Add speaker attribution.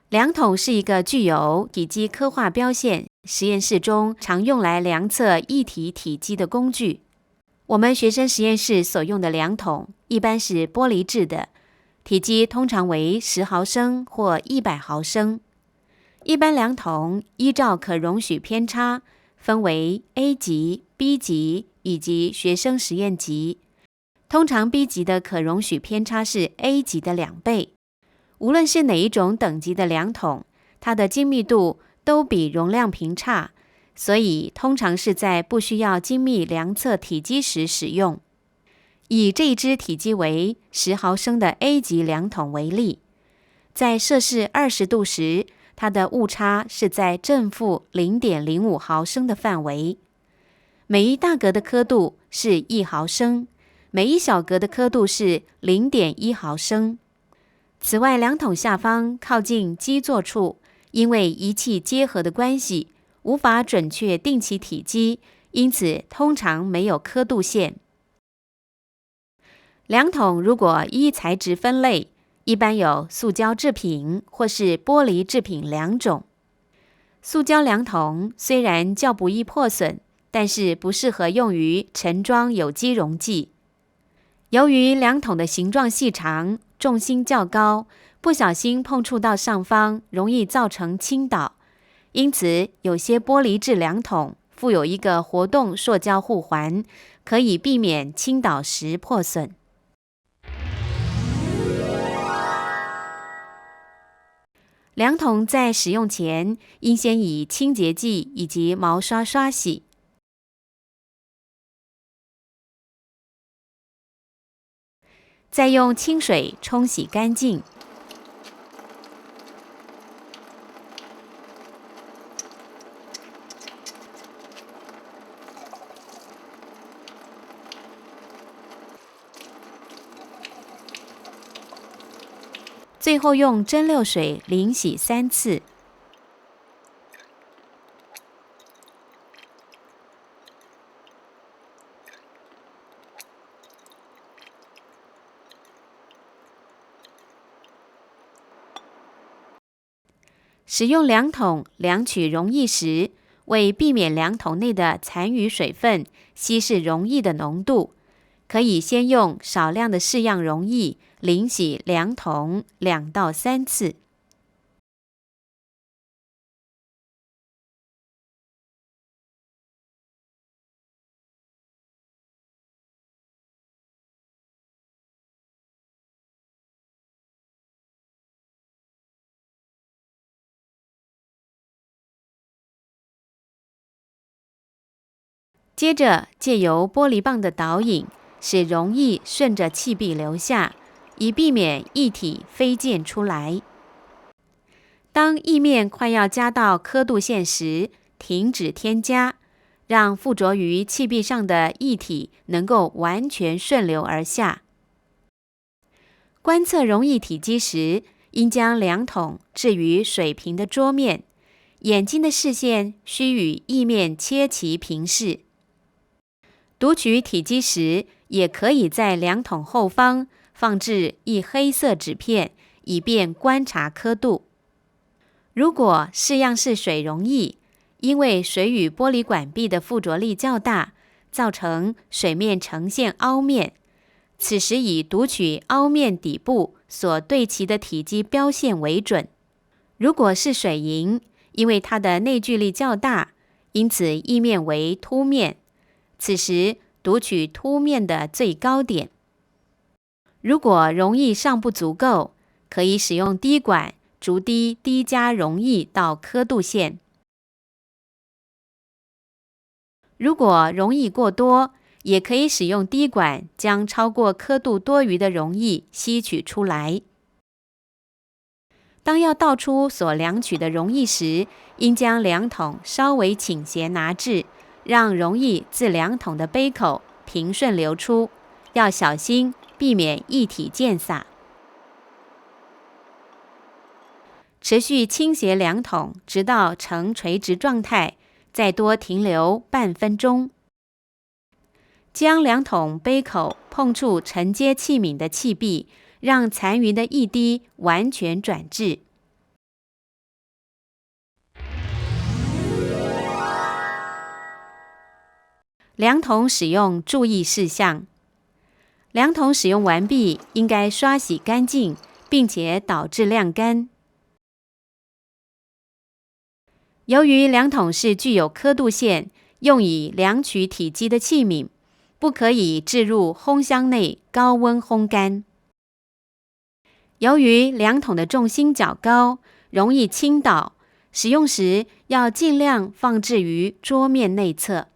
Speaker 1: 量筒是一个具有体积刻画标线，实验室中常用来量测液体体积的工具。我们学生实验室所用的量筒一般是玻璃制的，体积通常为10毫升或100毫升。一般量筒依照可容许偏差分为 A 级、B 级以及学生实验级。通常 B 级的可容许偏差是 A 级的2倍。无论是哪一种等级的量筒，它的精密度都比容量频差，所以通常是在不需要精密量测体积时使用。以这一支体积为10毫升的 A 级量筒为例，在摄氏20度时，它的误差是在正负 0.05 毫升的范围。每一大格的刻度是1毫升，每一小格的刻度是 0.1 毫升。此外，量筒下方靠近基座处，因为仪器结合的关系，无法准确定其体积，因此通常没有刻度线。量筒如果依材质分类，一般有塑胶制品或是玻璃制品2种。塑胶量筒虽然较不易破损，但是不适合用于盛装有机溶剂。由于量筒的形状细长，重心较高，不小心碰触到上方，容易造成倾倒。因此，有些玻璃制量筒附有一个活动塑胶护环，可以避免倾倒时破损。量筒在使用前，应先以清洁剂以及毛刷刷洗。再用清水冲洗干净。最后用蒸馏水淋洗3次。使用量筒量取溶液时，为避免量筒内的残余水分稀释溶液的浓度，可以先用少量的试样溶液淋洗量筒2到3次。接着借由玻璃棒的导引，使溶液顺着气壁流下，以避免液体飞溅出来。当液面快要加到刻度线时，停止添加，让附着于气壁上的液体能够完全顺流而下。观测溶液体积时，应将量筒置于水平的桌面，眼睛的视线需与液面切齐平视。读取体积时，也可以在量筒后方放置一黑色纸片，以便观察刻度。如果试样是水溶液，因为水与玻璃管壁的附着力较大，造成水面呈现凹面，此时以读取凹面底部所对齐的体积标线为准。如果是水银，因为它的内聚力较大，因此液面为凸面，此时读取凸面的最高点。如果溶液尚不足够，可以使用滴管逐滴滴加溶液到刻度线。如果溶液过多，也可以使用滴管将超过刻度多余的溶液吸取出来。当要倒出所量取的溶液时，应将量筒稍微倾斜拿至，让溶液自量筒的杯口平顺流出，要小心避免液体溅洒。持续倾斜量筒直到呈垂直状态，再多停留半分钟。将量筒杯口碰触承接器皿的气壁，让残余的液滴完全转至。量筒使用注意事项：量筒使用完毕，应该刷洗干净，并且导致晾干。由于量筒是具有刻度线，用以量取体积的器皿，不可以置入烘箱内高温烘干。由于量筒的重心较高，容易倾倒，使用时要尽量放置于桌面内侧。